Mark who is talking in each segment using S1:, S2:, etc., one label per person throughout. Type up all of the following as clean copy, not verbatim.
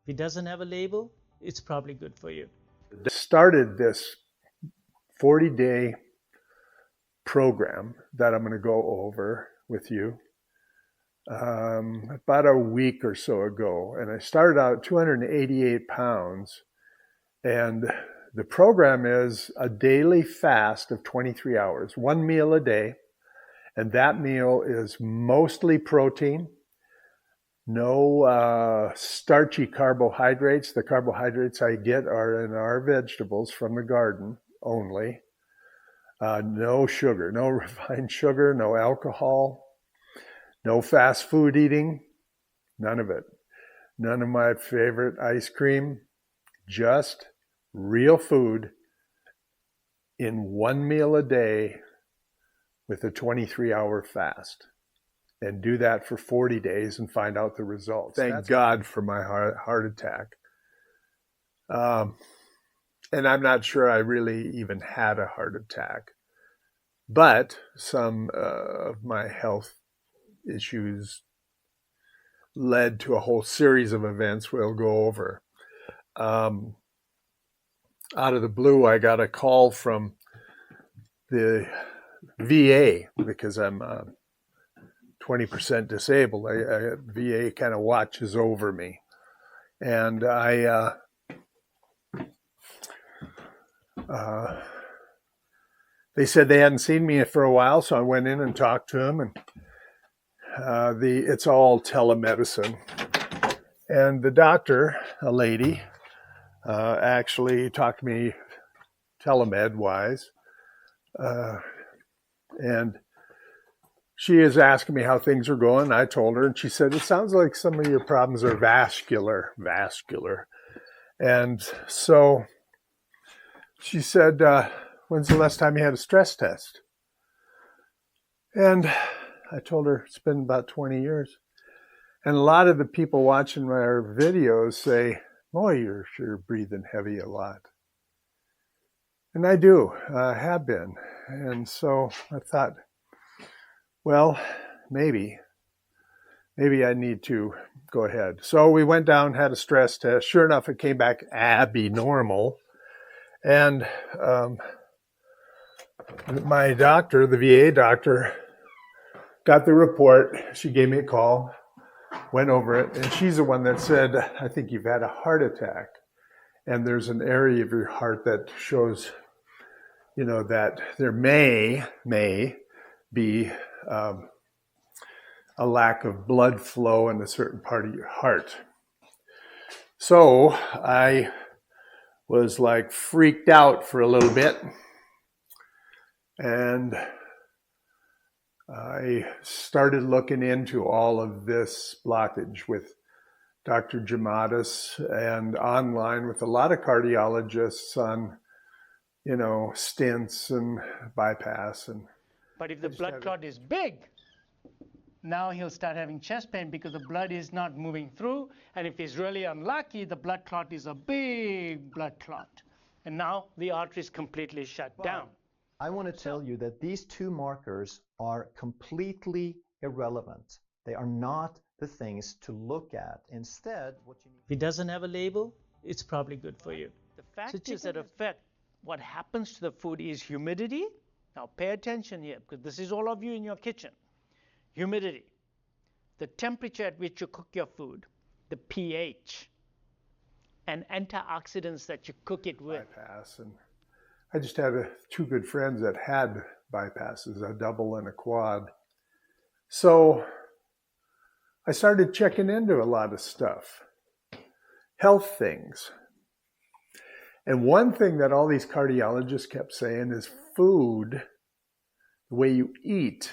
S1: If it doesn't have a label, it's probably good for you.
S2: Started this 40-day program that I'm going to go over with you about a week or so ago. And I started out at 288 pounds. And the program is a daily fast of 23 hours, one meal a day. And that meal is mostly protein, no starchy carbohydrates. The carbohydrates I get are in our vegetables from the garden only. No sugar, no refined sugar, no alcohol, no fast food eating, none of it. None of my favorite ice cream, just real food in one meal a day with a 23-hour fast. And do that for 40 days and find out the results. Thank God for my heart attack. And I'm not sure I really even had a heart attack. But some of my health issues led to a whole series of events we'll go over. Out of the blue, I got a call from the VA because I'm 20% disabled. VA kind of watches over me. And they said they hadn't seen me for a while, so I went in and talked to them. And it's all telemedicine. And the doctor, a lady, actually talked to me telemed-wise. And she is asking me how things are going. I told her, and she said, it sounds like some of your problems are vascular. And so she said, when's the last time you had a stress test? And I told her it's been about 20 years. And a lot of the people watching our videos say, boy, you're sure breathing heavy a lot. And I do, have been. And so I thought, well, maybe I need to go ahead. So we went down, had a stress test. Sure enough, it came back abnormal. And my doctor, the VA doctor, got the report. She gave me a call, went over it, and she's the one that said, I think you've had a heart attack. And there's an area of your heart that shows, that there may be a lack of blood flow in a certain part of your heart. So I was like freaked out for a little bit. And I started looking into all of this blockage with Dr. Jamatis and online with a lot of cardiologists on, stents and bypass.
S1: But if the blood clot is big, now he'll start having chest pain because the blood is not moving through. And if he's really unlucky, the blood clot is a big blood clot. And now the artery is completely shut down.
S3: I want to tell you that these two markers are completely irrelevant. They are not the things to look at. Instead, what you need...
S1: If it doesn't have a label, it's probably good for you. The factors that affect what happens to the food is humidity. Now pay attention here, because this is all of you in your kitchen. Humidity, the temperature at which you cook your food, the pH, and antioxidants that you cook it with.
S2: Bypass, and I just had two good friends that had bypasses, a double and a quad. So I started checking into a lot of stuff, health things. And one thing that all these cardiologists kept saying is food, the way you eat,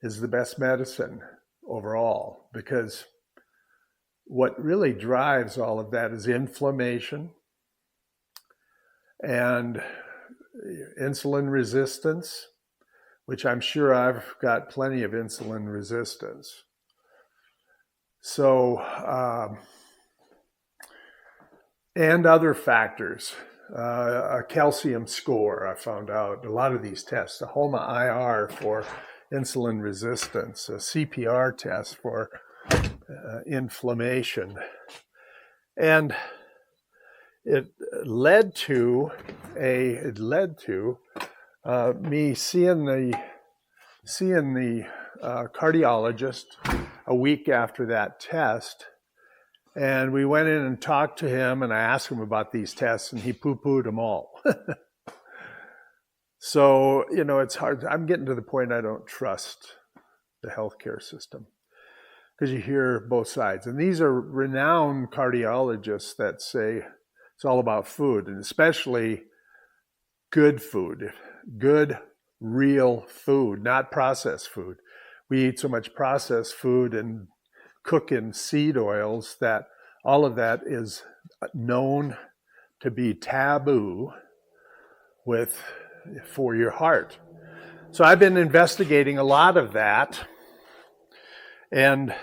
S2: is the best medicine overall, because what really drives all of that is inflammation and insulin resistance, which I'm sure I've got plenty of insulin resistance. So, and other factors, a calcium score, I found out, a lot of these tests, a HOMA-IR for insulin resistance, a CPR test for inflammation. And it led to me seeing the cardiologist a week after that test. And we went in and talked to him, and I asked him about these tests, and he poo-pooed them all. So, it's hard. I'm getting to the point I don't trust the healthcare system because you hear both sides. And these are renowned cardiologists that say it's all about food, and especially good food, good, real food, not processed food. We eat so much processed food and cook in seed oils that all of that is known to be taboo for your heart. So I've been investigating a lot of that, and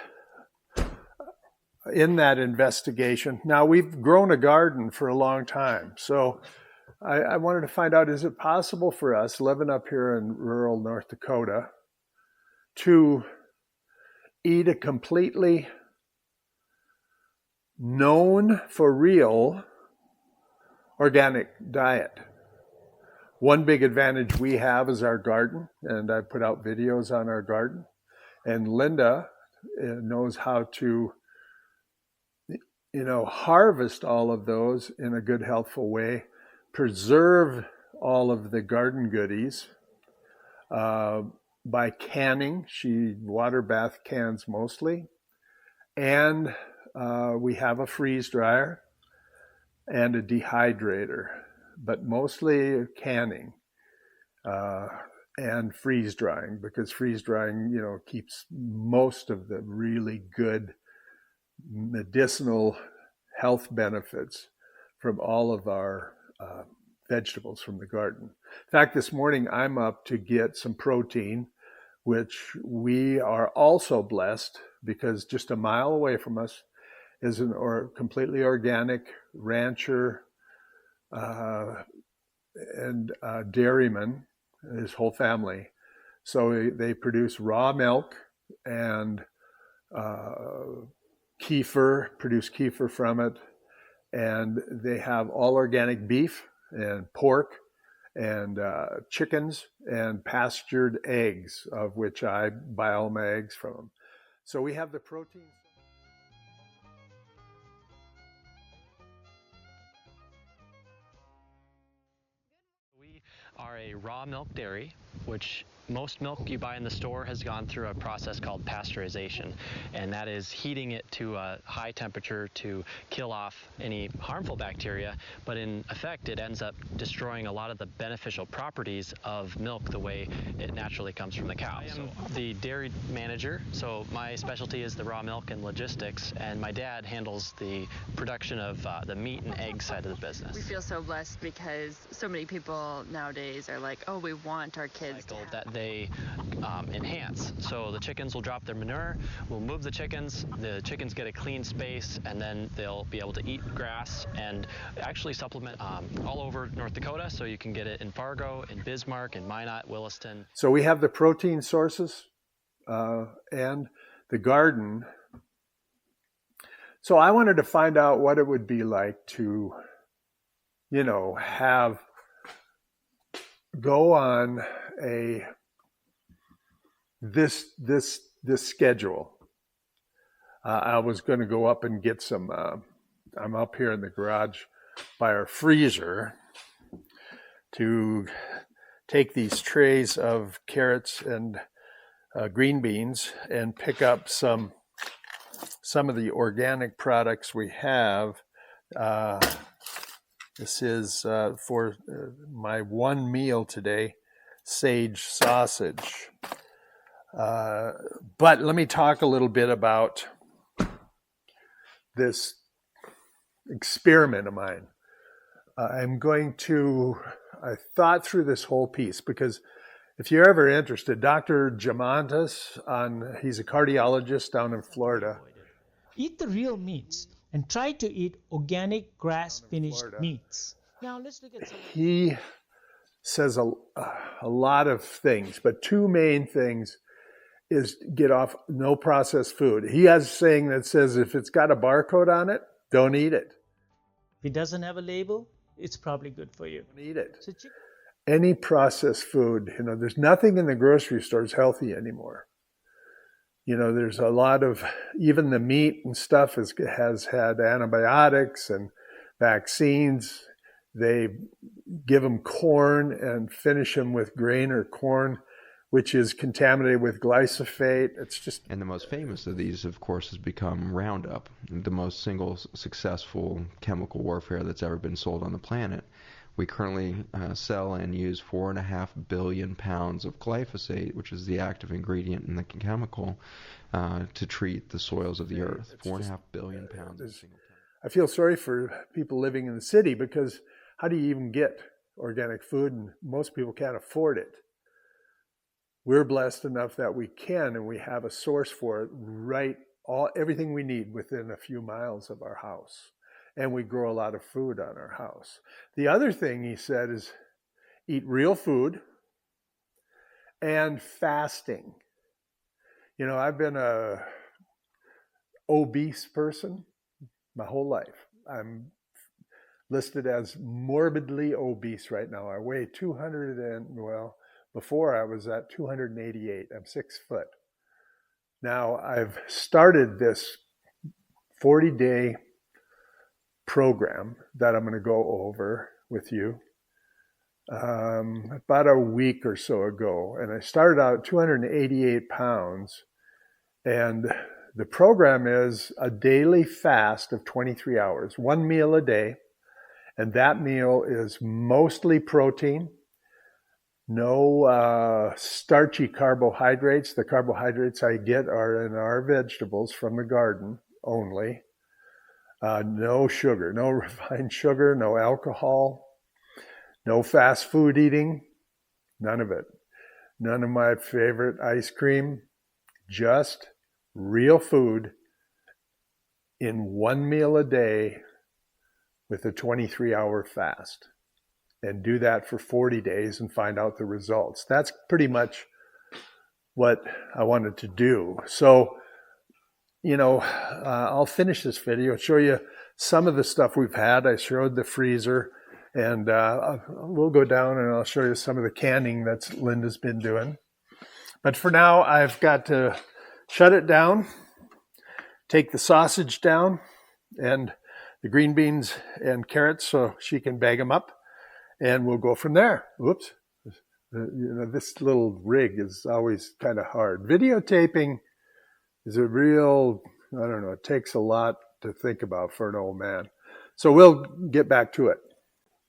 S2: in that investigation, now we've grown a garden for a long time, so I wanted to find out, is it possible for us living up here in rural North Dakota to eat a completely known for real organic diet? One big advantage we have is our garden, and I put out videos on our garden. And Linda knows how to, harvest all of those in a good, healthful way, preserve all of the garden goodies by canning. She water bath cans mostly. And we have a freeze dryer and a dehydrator, but mostly canning and freeze drying, because freeze drying, keeps most of the really good medicinal health benefits from all of our vegetables from the garden. In fact, this morning I'm up to get some protein, which we are also blessed because just a mile away from us is completely organic rancher and dairyman, his whole family. So they produce raw milk and produce kefir from it. And they have all organic beef and pork and chickens and pastured eggs, of which I buy all my eggs from them. So we have the protein.
S4: We are a raw milk dairy, which most milk you buy in the store has gone through a process called pasteurization, and that is heating it to a high temperature to kill off any harmful bacteria, but in effect it ends up destroying a lot of the beneficial properties of milk the way it naturally comes from the cow. I am the dairy manager, so my specialty is the raw milk and logistics, and my dad handles the production of the meat and egg side of the business.
S5: We feel so blessed because so many people nowadays are like, oh, we want our kids to have
S4: that they enhance. So the chickens will drop their manure, we'll move the chickens get a clean space, and then they'll be able to eat grass and actually supplement all over North Dakota. So you can get it in Fargo, in Bismarck, in Minot, Williston.
S2: So we have the protein sources and the garden. So I wanted to find out what it would be like to, go on this schedule. I was going to go up and get some. I'm up here in the garage by our freezer to take these trays of carrots and green beans and pick up some of the organic products we have. This is for my one meal today, sage sausage. But let me talk a little bit about this experiment of mine. I thought through this whole piece because if you're ever interested, Dr. Jamantas, he's a cardiologist down in Florida.
S6: Eat the real meats and try to eat organic grass-finished meats. Now let's look at some.
S2: He says a lot of things, but two main things is get off no processed food. He has a saying that says if it's got a barcode on it, Don't eat it.
S6: If it doesn't have a label, it's probably good for you.
S2: Don't eat it.
S6: So
S2: any processed food, there's nothing in the grocery stores healthy anymore. There's a lot of, even the meat and stuff has had antibiotics and vaccines. They give them corn and finish them with grain or corn, which is contaminated with glyphosate. It's just...
S7: And the most famous of these, of course, has become Roundup, the most single successful chemical warfare that's ever been sold on the planet. We currently sell and use 4.5 billion pounds of glyphosate, which is the active ingredient in the chemical, to treat the soils of the earth. 4.5 billion pounds of single time.
S2: I feel sorry for people living in the city, because how do you even get organic food? And most people can't afford it. We're blessed enough that we can, and we have a source for it everything we need within a few miles of our house. And we grow a lot of food on our house. The other thing he said is eat real food and fasting. I've been a obese person my whole life. I'm listed as morbidly obese right now. I weigh 200 before I was at 288. I'm 6 foot. Now I've started this 40-day program that I'm going to go over with you about a week or so ago. And I started out at 288 pounds. And the program is a daily fast of 23 hours, 1 meal a day. And that meal is mostly protein, no starchy carbohydrates. The carbohydrates I get are in our vegetables from the garden only. No sugar, no refined sugar, no alcohol, no fast food eating, none of it. None of my favorite ice cream, just real food in 1 meal a day with a 23-hour fast. And do that for 40 days and find out the results. That's pretty much what I wanted to do. So, I'll finish this video, show you some of the stuff we've had. I showed the freezer, and we'll go down and I'll show you some of the canning that Linda's been doing. But for now, I've got to shut it down, take the sausage down, and the green beans and carrots so she can bag them up, and we'll go from there. Whoops. This little rig is always kind of hard. Videotaping is a real, it takes a lot to think about for an old man. So we'll get back to it.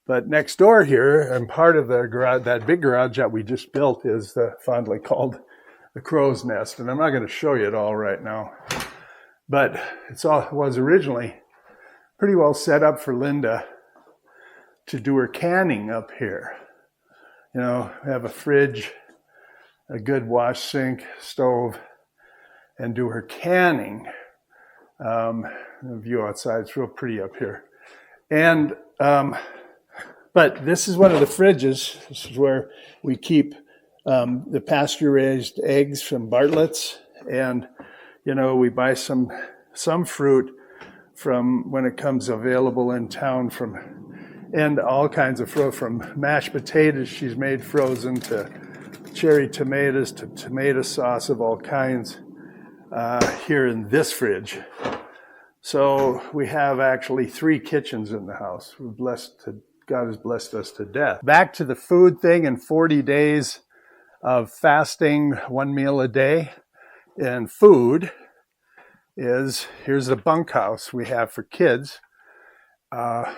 S2: But next door here, and part of the garage, that big garage that we just built, is fondly called the crow's nest. And I'm not going to show you it all right now. But it was originally pretty well set up for Linda to do her canning up here. We have a fridge, a good wash sink, stove, and do her canning. The view outside is real pretty up here. And, but this is one of the fridges. This is where we keep the pasture-raised eggs from Bartlett's. And, we buy some fruit from when it comes available in town and all kinds of fruit, from mashed potatoes she's made frozen to cherry tomatoes to tomato sauce of all kinds here in this fridge. So we have actually 3 kitchens in the house. God has blessed us to death. Back to the food thing, and 40 days of fasting, 1 meal a day. And food here's the bunkhouse we have for kids,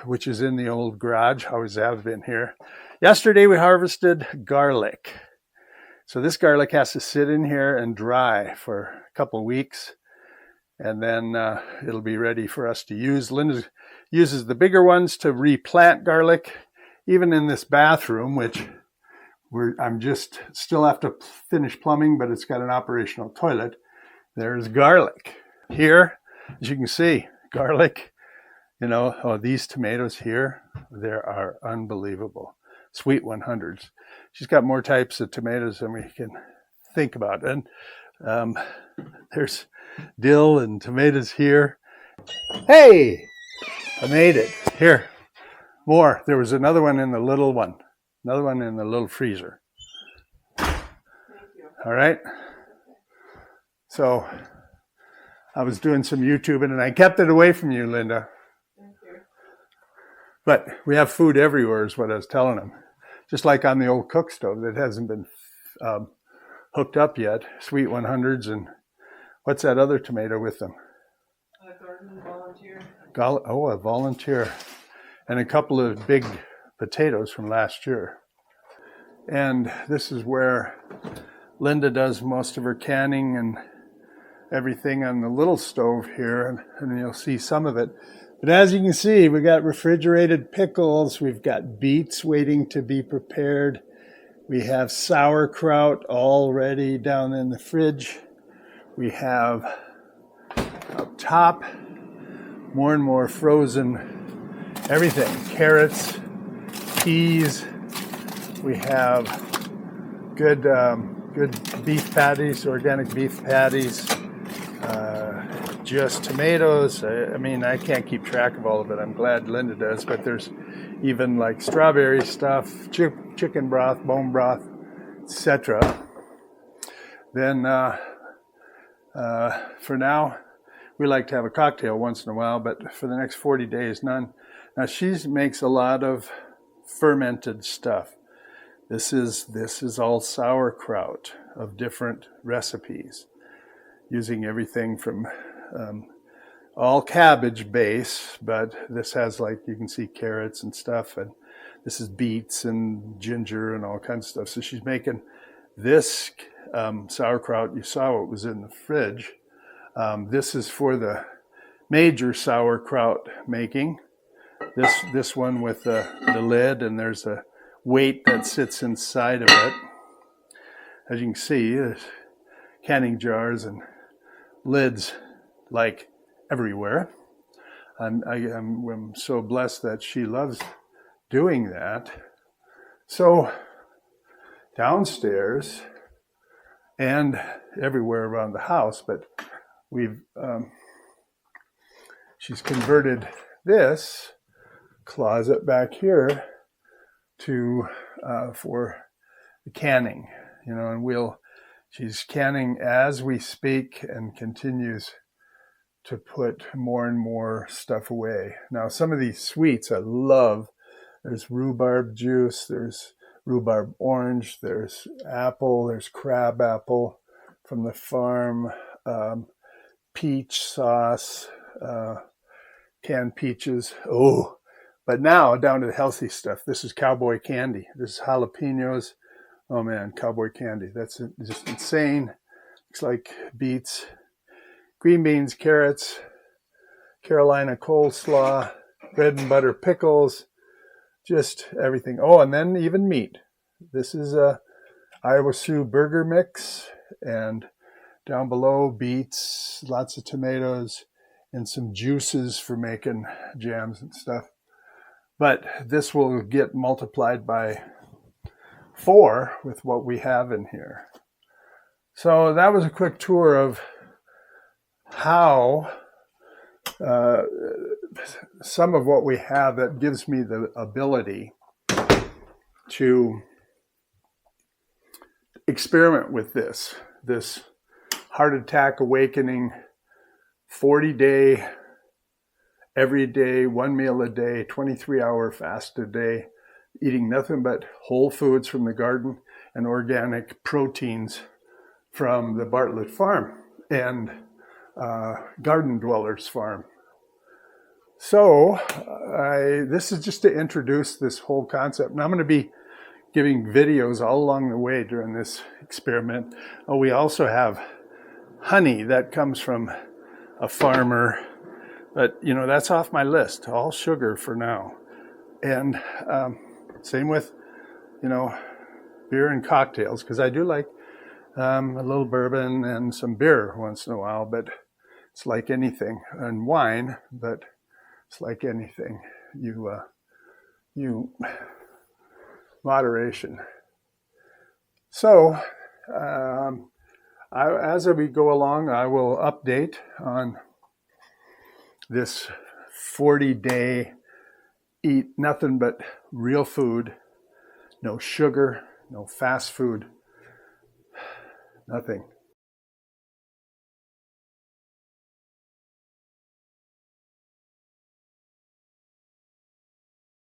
S2: which is in the old garage, always have been here. Yesterday we harvested garlic. So this garlic has to sit in here and dry for a couple of weeks, and then it'll be ready for us to use. Linda uses the bigger ones to replant garlic, even in this bathroom, which I'm just still have to finish plumbing, but it's got an operational toilet. There's garlic. Here, as you can see, garlic, these tomatoes here, they are unbelievable. Sweet 100s. She's got more types of tomatoes than we can think about. And there's dill and tomatoes here. Hey, I made it. Here, more. There was another one in the little one. Another one in the little freezer. Thank you. All right. So I was doing some YouTubing and I kept it away from you, Linda. Thank you. But we have food everywhere is what I was telling them. Just like on the old cook stove that hasn't been hooked up yet. Sweet 100s and what's that other tomato with them?
S8: Garden volunteer.
S2: Oh, a volunteer. And a couple of big potatoes from last year. And this is where Linda does most of her canning and everything on the little stove here, and you'll see some of it. But as you can see, we got refrigerated pickles, we've got beets waiting to be prepared, we have sauerkraut already down in the fridge, we have up top more and more frozen everything, carrots, peas, we have good beef patties, organic beef patties, just tomatoes. I mean, I can't keep track of all of it. I'm glad Linda does, but there's even like strawberry stuff, chicken broth, bone broth, etc. Then for now, we like to have a cocktail once in a while, but for the next 40 days, none. Now she makes a lot of fermented stuff. This is all sauerkraut of different recipes, using everything from all cabbage base, but this has, like, you can see carrots and stuff, and this is beets and ginger and all kinds of stuff. So she's making this sauerkraut. You saw what was in the fridge. This is for the major sauerkraut making. This one with the lid, and there's a weight that sits inside of it. As you can see, there's canning jars and lids like everywhere. I'm so blessed that she loves doing that. So downstairs and everywhere around the house, but she's converted this closet back here to for the canning, and she's canning as we speak and continues to put more and more stuff away. Now, some of these sweets I love. There's rhubarb juice, there's rhubarb orange, there's apple, there's crab apple from the farm, peach sauce, canned peaches. Oh, but now down to the healthy stuff. This is cowboy candy. This is jalapenos. Oh man, cowboy candy. That's just insane. Looks like beets, green beans, carrots, Carolina coleslaw, bread and butter pickles, just everything. Oh, and then even meat. This is a Iowa Sioux burger mix, and down below beets, lots of tomatoes, and some juices for making jams and stuff. But this will get multiplied by 4 with what we have in here. So that was a quick tour of how some of what we have that gives me the ability to experiment with this heart attack awakening 40-day, every day, 1 meal a day, 23-hour fast a day, eating nothing but whole foods from the garden and organic proteins from the Bartlett farm and Garden Dwellers farm. So this is just to introduce this whole concept. And I'm going to be giving videos all along the way during this experiment. Oh, we also have honey that comes from a farmer, but that's off my list. All sugar for now. And same with beer and cocktails, because I do like a little bourbon and some beer once in a while, but it's like anything, and wine, but it's like anything, you moderation. So as we go along, I will update on this 40-day, eat nothing but real food, no sugar, no fast food, nothing.